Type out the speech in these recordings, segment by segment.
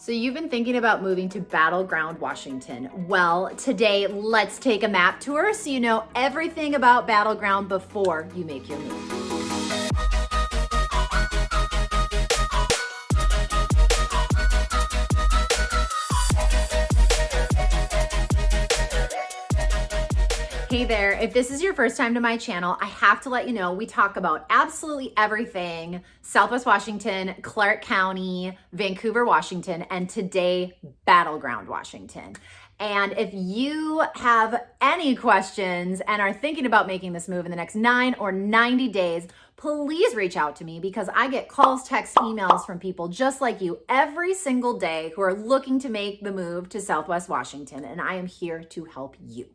So you've been thinking about moving to Battleground, Washington. Well, today let's take a map tour so you know everything about Battleground before you make your move. Hey there, if this is your first time to my channel, I have to let you know we talk about absolutely everything Southwest Washington, Clark County, Vancouver, Washington, and today, Battleground, Washington. And if you have any questions and are thinking about making this move in the next 9 or 90 days, please reach out to me because I get calls, texts, emails from people just like you every single day who are looking to make the move to Southwest Washington, and I am here to help you.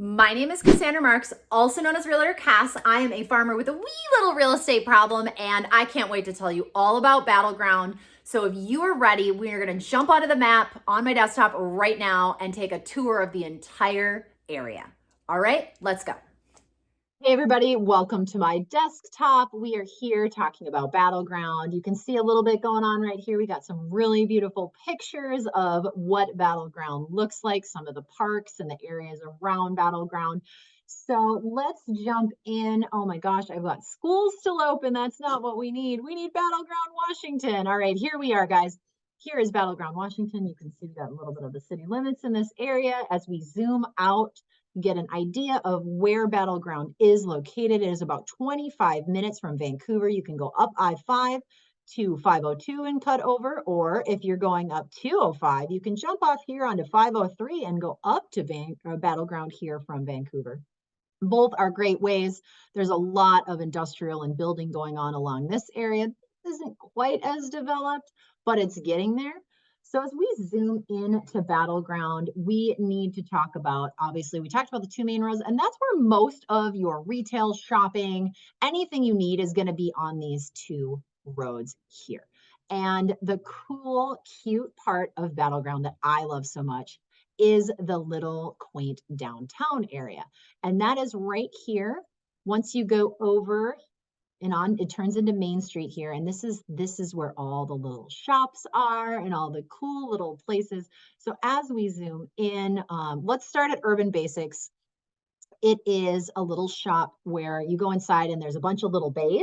My name is Cassandra Marks, also known as Realtor Cass. I am a farmer with a wee little real estate problem, and I can't wait to tell you all about Battleground. So if you are ready, we are going to jump onto the map on my desktop right now and take a tour of the entire area. All right, let's go. Hey everybody, welcome to my desktop. We are here talking about Battleground. You can see a little bit going on right here. We got some really beautiful pictures of what Battleground looks like, some of the parks and the areas around Battleground. So let's jump in. Oh my gosh, I've got schools still open. That's not what we need. We need Battleground, Washington. All right, here we are, guys. Here is Battleground, Washington. You can see we've got a little bit of the city limits in this area. As we zoom out, get an idea of where Battleground is located. It is about 25 minutes from Vancouver. You can go up I-5 to 502 and cut over, or if you're going up 205, you can jump off here onto 503 and go up to Battleground here from Vancouver. Both are great ways. There's a lot of industrial and building going on along this area. This isn't quite as developed, but it's getting there. So as we zoom in to Battleground, we need to talk about, obviously, we talked about the two main roads, and that's where most of your retail shopping, anything you need is going to be on these two roads here. And the cool, cute part of Battleground that I love so much is the little quaint downtown area. And that is right here. Once you go over and on, it turns into Main Street here. And this is where all the little shops are and all the cool little places. So as we zoom in, let's start at Urban Basics. It is a little shop where you go inside and there's a bunch of little bays.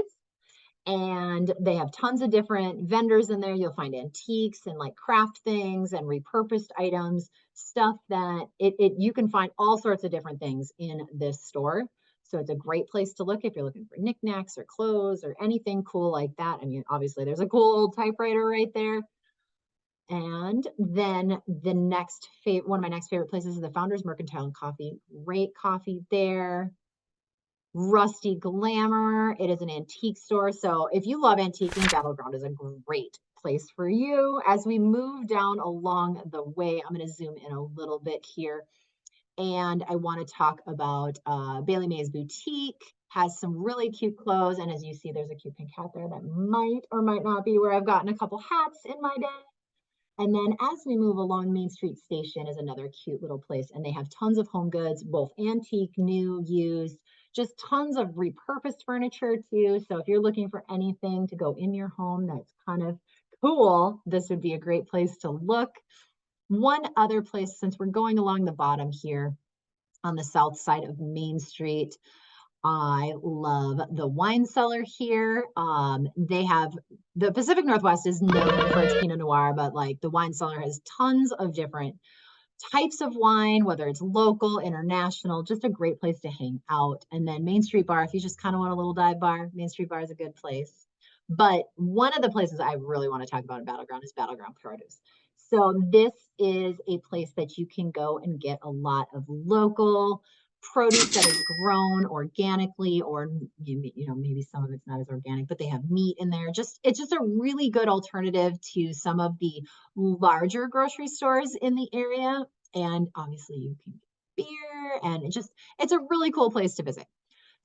And they have tons of different vendors in there. You'll find antiques and like craft things and repurposed items, stuff that you can find all sorts of different things in this store. So it's a great place to look if you're looking for knickknacks or clothes or anything cool like that. I mean, obviously there's a cool old typewriter right there. And then the next one of my next favorite places is the Founders Mercantile and Coffee. Great coffee there. Rusty Glamour. It is an antique store. So if you love antiquing, Battleground is a great place for you. As we move down along the way, I'm going to zoom in a little bit here. And I want to talk about Bailey May's Boutique. Has some really cute clothes. And as you see, there's a cute pink hat there that might or might not be where I've gotten a couple hats in my day. And then as we move along, Main Street Station is another cute little place. And they have tons of home goods, both antique, new, used, just tons of repurposed furniture too. So if you're looking for anything to go in your home that's kind of cool, this would be a great place to look. One other place, since we're going along the bottom here on the south side of Main Street, I love the wine cellar here. They have, the Pacific Northwest is known for its Pinot Noir, but like the wine cellar has tons of different types of wine, whether it's local, international, just a great place to hang out. And then Main Street Bar, if you just kind of want a little dive bar, Main Street Bar is a good place. But one of the places I really want to talk about in Battleground is Battleground Produce. So this is a place that you can go and get a lot of local produce that is grown organically, or maybe some of it's not as organic, but they have meat in there. It's just a really good alternative to some of the larger grocery stores in the area. And obviously you can get beer, and it's a really cool place to visit.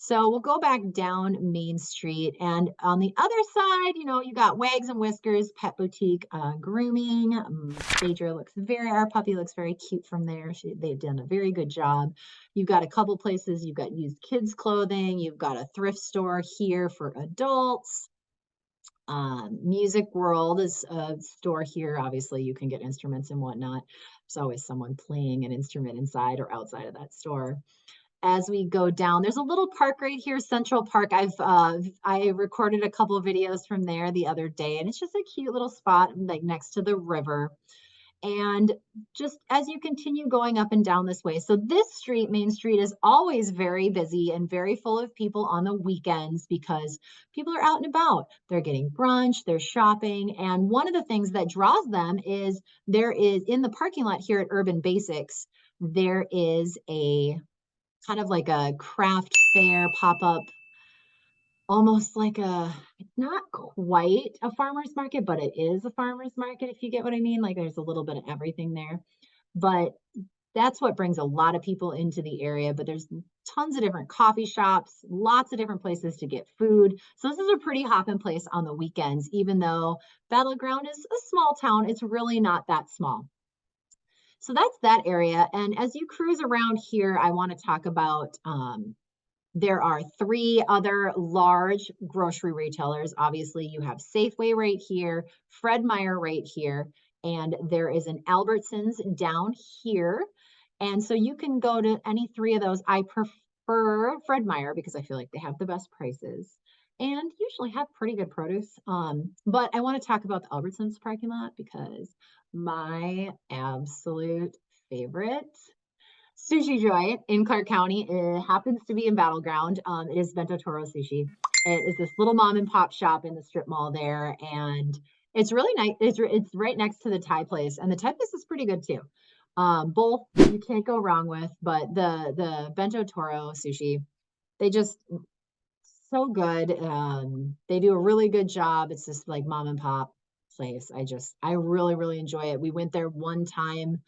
So we'll go back down Main Street, and on the other side, you got Wags and Whiskers, Pet Boutique, grooming. Our puppy looks very cute from there. They've done a very good job. You've got a couple places. You've got used kids clothing. You've got a thrift store here for adults. Music World is a store here. Obviously, you can get instruments and whatnot. There's always someone playing an instrument inside or outside of that store. As we go down, there's a little park right here, Central Park. I recorded a couple of videos from there the other day, and it's just a cute little spot like next to the river. And just as you continue going up and down this way, so this street, Main Street, is always very busy and very full of people on the weekends because people are out and about. They're getting brunch, they're shopping. And one of the things that draws them is there is in the parking lot here at Urban Basics, there is a kind of like a craft fair pop up, almost like a, it's not quite a farmer's market, but it is a farmer's market, if you get what I mean. Like there's a little bit of everything there. But that's what brings a lot of people into the area. But there's tons of different coffee shops, lots of different places to get food. So this is a pretty hopping place on the weekends, even though Battleground is a small town, it's really not that small. So that's that area. And as you cruise around here, I want to talk about there are three other large grocery retailers. Obviously, you have Safeway right here, Fred Meyer right here, and there is an Albertsons down here. And so you can go to any three of those. I prefer Fred Meyer because I feel like they have the best prices and usually have pretty good produce. But I want to talk about the Albertsons parking lot because my absolute favorite sushi joint in Clark County. It happens to be in Battleground. It is Bento Toro Sushi. It is this little mom and pop shop in the strip mall there, and it's really nice. It's right next to the Thai place, and the Thai place is pretty good too. Both you can't go wrong with, but the Bento Toro Sushi, they just so good. They do a really good job. It's just like mom and pop place. I really, really enjoy it. We went there one time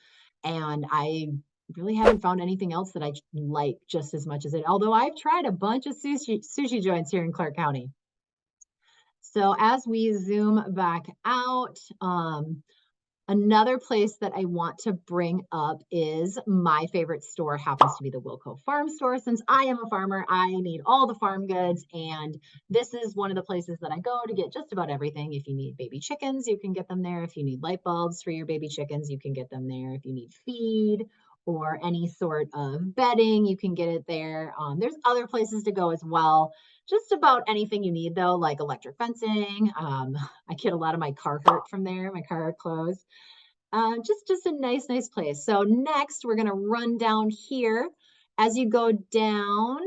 and I really haven't found anything else that I like just as much as it. Although I've tried a bunch of sushi joints here in Clark County. So as we zoom back out, another place that I want to bring up is my favorite store happens to be the Wilco Farm Store. Since I am a farmer, I need all the farm goods. And this is one of the places that I go to get just about everything. If you need baby chickens, you can get them there. If you need light bulbs for your baby chickens, you can get them there. If you need feed or any sort of bedding, you can get it there. There's other places to go as well. Just about anything you need, though, like electric fencing. I get a lot of my Carhartt from there, my Carhartt clothes. Just a nice place. So next, we're gonna run down here. As you go down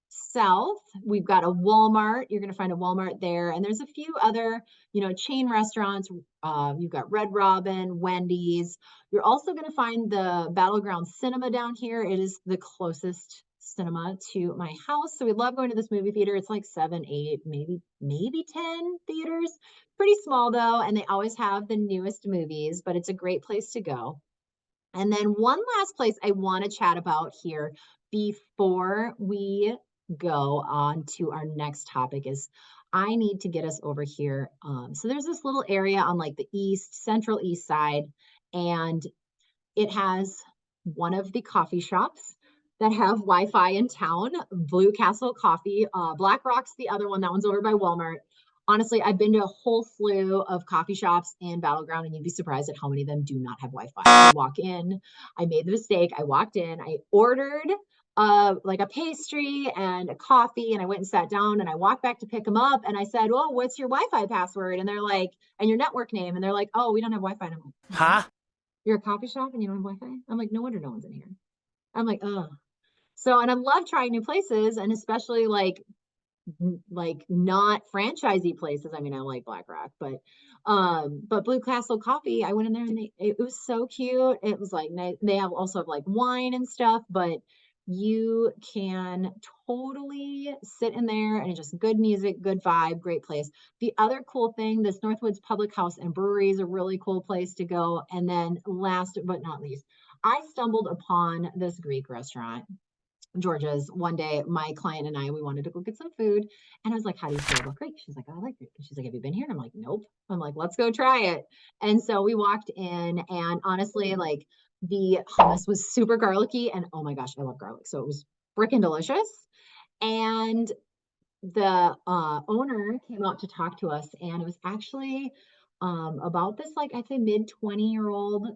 south, we've got a Walmart. You're gonna find a Walmart there, and there's a few other, chain restaurants. You've got Red Robin, Wendy's. You're also gonna find the Battleground Cinema down here. It is the closest cinema to my house. So we love going to this movie theater. It's like 7, 8, maybe 10 theaters. Pretty small though, and they always have the newest movies, but it's a great place to go. And then one last place I want to chat about here before we go on to our next topic is I need to get us over here. So there's this little area on like the central east side, and it has one of the coffee shops that have Wi-Fi in town, Blue Castle Coffee. Black Rock's the other one. That one's over by Walmart. Honestly, I've been to a whole slew of coffee shops in Battleground, and you'd be surprised at how many of them do not have Wi-Fi. I walk in, I made the mistake. I walked in, I ordered like a pastry and a coffee, and I went and sat down, and I walked back to pick them up, and I said, "Well, what's your Wi-Fi password?" And they're like, "And your network name?" And they're like, "Oh, we don't have Wi-Fi." And I'm like, "Huh? You're a coffee shop and you don't have Wi-Fi?" I'm like, "No wonder no one's in here." I'm like, "Oh." So, and I love trying new places, and especially like not franchisey places. I mean, I like Black Rock, but Blue Castle Coffee, I went in there and it was so cute. It was like nice. They also have like wine and stuff, but you can totally sit in there and it's just good music, good vibe, great place. The other cool thing, this Northwoods Public House and Brewery is a really cool place to go. And then last but not least, I stumbled upon this Greek restaurant, Georgia's, one day. My client and I, we wanted to go get some food. And I was like, "How do you feel about Greek?" She's like, "I like it." She's like, "Have you been here?" And I'm like, "Nope." I'm like, "Let's go try it." And so we walked in, and honestly, like the hummus was super garlicky. And oh my gosh, I love garlic. So it was freaking delicious. And the owner came out to talk to us, and it was actually about this, like, I'd say mid-20-year-old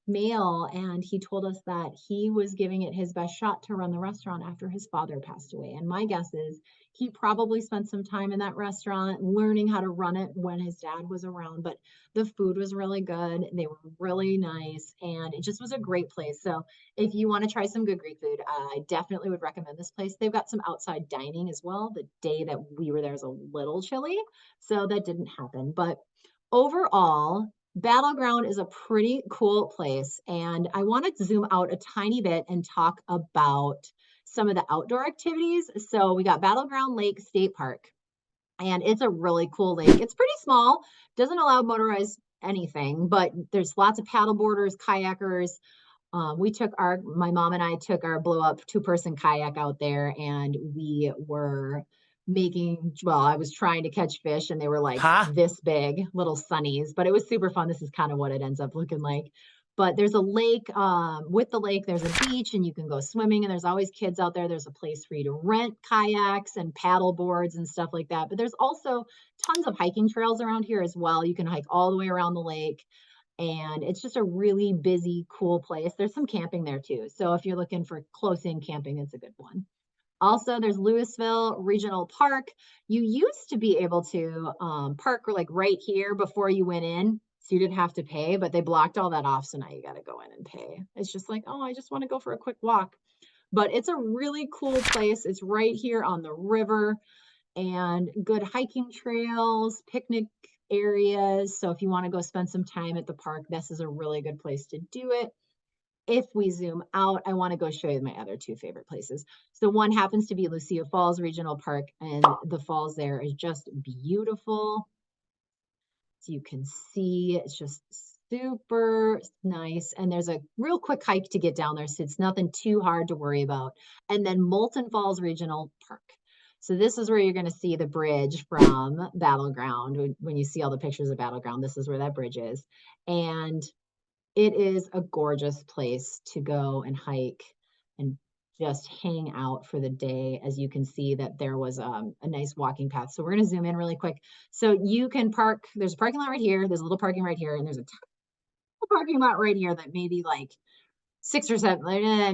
male, and he told us that he was giving it his best shot to run the restaurant after his father passed away. And my guess is he probably spent some time in that restaurant learning how to run it when his dad was around. But the food was really good, they were really nice, and it just was a great place. So if you want to try some good Greek food, I definitely would recommend this place. They've got some outside dining as well. The day that we were there was a little chilly, so that didn't happen. But overall, Battleground is a pretty cool place. And I want to zoom out a tiny bit and talk about some of the outdoor activities. So we got Battleground Lake State Park, and it's a really cool lake. It's pretty small, doesn't allow motorized anything, but there's lots of paddle boarders, kayakers. My mom and I took our blow up two-person kayak out there, and we were well, I was trying to catch fish, and they were like Huh? this big, little sunnies, but it was super fun. This is kind of what it ends up looking like. But there's a lake, with the lake, there's a beach, and you can go swimming, and there's always kids out there. There's a place for you to rent kayaks and paddle boards and stuff like that. But there's also tons of hiking trails around here as well. You can hike all the way around the lake, and it's just a really busy, cool place. There's some camping there too. So if you're looking for close in camping, it's a good one. Also, there's Louisville Regional Park. You used to be able to park like right here before you went in, so you didn't have to pay, but they blocked all that off. So now you got to go in and pay. It's just like, oh, I just want to go for a quick walk. But it's a really cool place. It's right here on the river, and good hiking trails, picnic areas. So if you want to go spend some time at the park, this is a really good place to do it. If we zoom out, I want to go show you my other two favorite places. So one happens to be Lucia Falls Regional Park, and the falls there is just beautiful. So you can see it's just super nice. And there's a real quick hike to get down there, so it's nothing too hard to worry about. And then Molten Falls Regional Park. So this is where you're going to see the bridge from Battleground. When you see all the pictures of Battleground, this is where that bridge is. And it is a gorgeous place to go and hike and just hang out for the day. As you can see that there was a nice walking path. So we're going to zoom in really quick. So you can park, there's a parking lot right here, there's a little parking right here, and there's a parking lot right here that maybe like 6 or 7,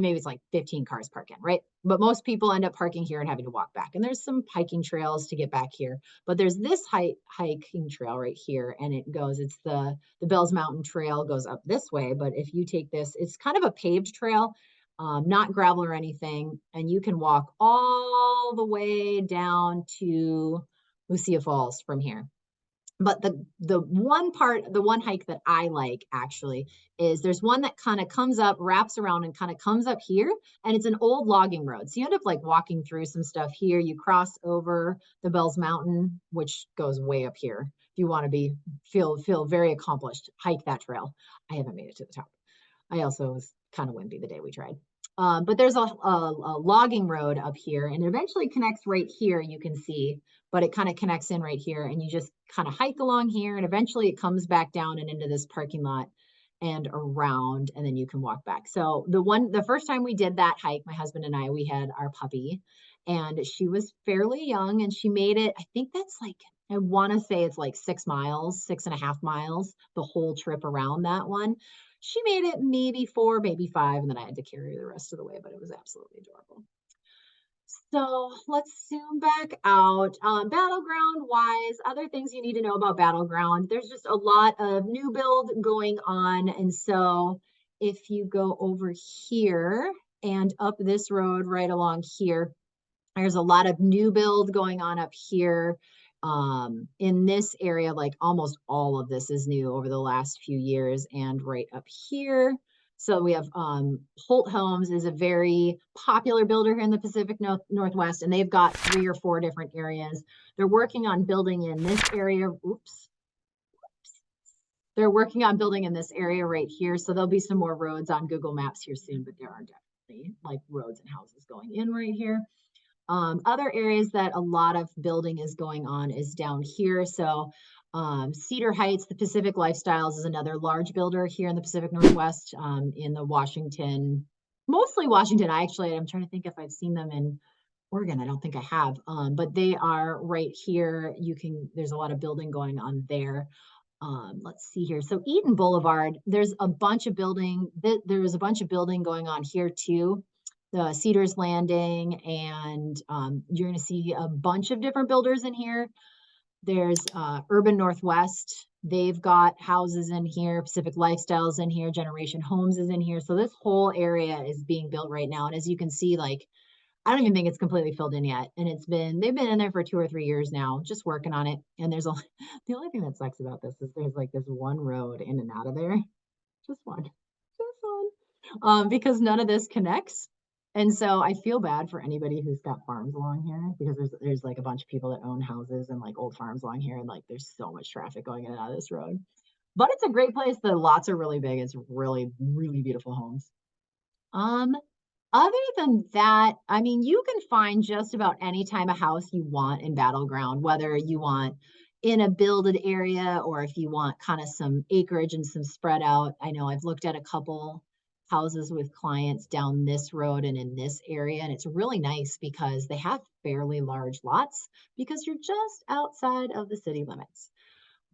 maybe it's like 15 cars park in, right? But most people end up parking here and having to walk back. And there's some hiking trails to get back here. But there's this hiking trail right here, and it's the Bells Mountain Trail goes up this way. But if you take this, it's kind of a paved trail, not gravel or anything. And you can walk all the way down to Lucia Falls from here. But the one hike that I like actually is there's one that kind of comes up, wraps around, and kind of comes up here, and it's an old logging road. So you end up like walking through some stuff here. You cross over the Bells Mountain, which goes way up here. If you want to feel very accomplished, hike that trail. I haven't made it to the top. I also was kind of wimpy the day we tried. But there's a logging road up here, and it eventually connects right here, you can see, but it kind of connects in right here, and you just kind of hike along here, and eventually it comes back down and into this parking lot and around, and then you can walk back. So the first time we did that hike, my husband and I, we had our puppy, and she was fairly young, and she made it, I think that's like, I want to say it's like 6 miles, 6.5 miles, the whole trip around that one. She made it maybe 4, maybe 5, and then I had to carry her the rest of the way, but it was absolutely adorable. So let's zoom back out. Battleground wise, other things you need to know about Battleground. There's just a lot of new build going on. And so if you go over here and up this road right along here, there's a lot of new build going on up here. In this area, like almost all of this is new over the last few years, and right up here. So we have Holt Homes is a very popular builder here in the Pacific Northwest, and they've got 3 or 4 different areas. They're working on building in this area. Oops. They're working on building in this area right here. So there'll be some more roads on Google Maps here soon, but there are definitely like roads and houses going in right here. Other areas that a lot of building is going on is down here. So Cedar Heights, the Pacific Lifestyles is another large builder here in the Pacific Northwest, in the mostly Washington. I'm trying to think if I've seen them in Oregon, I don't think I have, but they are right here. There's a lot of building going on there. Let's see here. So Eden Boulevard, there's a bunch of building. There's a bunch of building going on here too. The Cedars Landing, and you're going to see a bunch of different builders in here. There's Urban Northwest. They've got houses in here. Pacific Lifestyles in here. Generation Homes is in here. So this whole area is being built right now. And as you can see, like, I don't even think it's completely filled in yet. And they've been in there for 2 or 3 years now, just working on it. And the only thing that sucks about this is there's like this one road in and out of there. Just one, because none of this connects. And so I feel bad for anybody who's got farms along here, because there's like a bunch of people that own houses and like old farms along here. And like, there's so much traffic going in and out of this road, but it's a great place. The lots are really big. It's really, really beautiful homes. Um, Other than that, I mean, you can find just about any type of house you want in Battleground, whether you want in a builded area or if you want kind of some acreage and some spread out. I know I've looked at a couple houses with clients down this road and in this area, and it's really nice because they have fairly large lots because you're just outside of the city limits.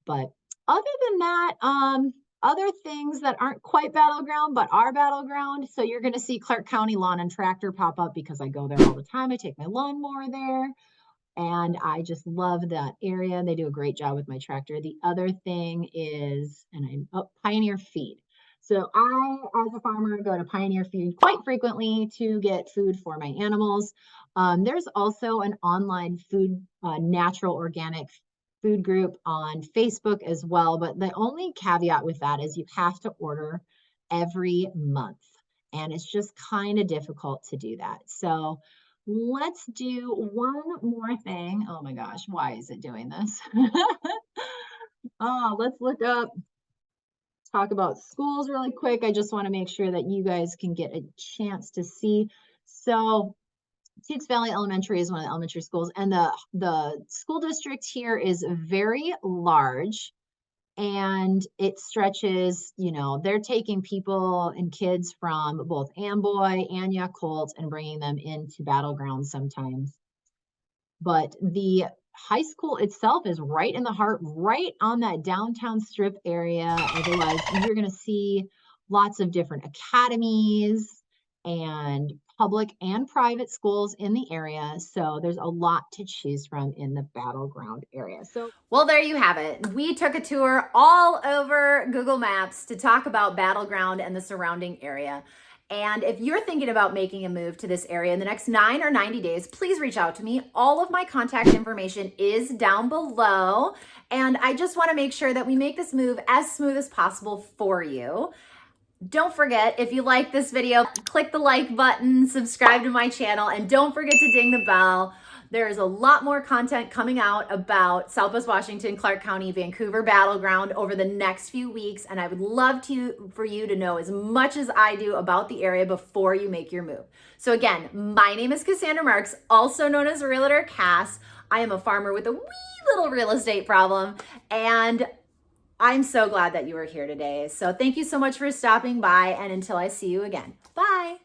But other than that, other things that aren't quite Battleground but are Battleground. So you're going to see Clark County Lawn and Tractor pop up because I go there all the time. I take my lawnmower there, and I just love that area. They do a great job with my tractor. The other thing is, Pioneer Feed. So I, as a farmer, go to Pioneer Feed quite frequently to get food for my animals. There's also an online food, natural organic food group on Facebook as well. But the only caveat with that is you have to order every month. And it's just kind of difficult to do that. So let's do one more thing. Oh my gosh, why is it doing this? Let's talk about schools really quick. I just want to make sure that you guys can get a chance to see. So Teagues Valley Elementary is one of the elementary schools, and the school district here is very large, and it stretches, they're taking people and kids from both Amboy and Yakult and bringing them into Battleground sometimes. But the high school itself is right in the heart, right on that downtown strip area. Otherwise, you're going to see lots of different academies and public and private schools in the area. So there's a lot to choose from in the Battleground area. So, well, there you have it. We took a tour all over Google Maps to talk about Battleground and the surrounding area. And if you're thinking about making a move to this area in the next 9 or 90 days, please reach out to me. All of my contact information is down below. And I just want to make sure that we make this move as smooth as possible for you. Don't forget, if you like this video, click the like button, subscribe to my channel, and don't forget to ding the bell. There's a lot more content coming out about Southwest Washington, Clark County, Vancouver Battleground over the next few weeks, and I would love for you to know as much as I do about the area before you make your move. So again, my name is Cassandra Marks, also known as Realtor Cass. I am a farmer with a wee little real estate problem, and I'm so glad that you were here today. So thank you so much for stopping by, and until I see you again, bye.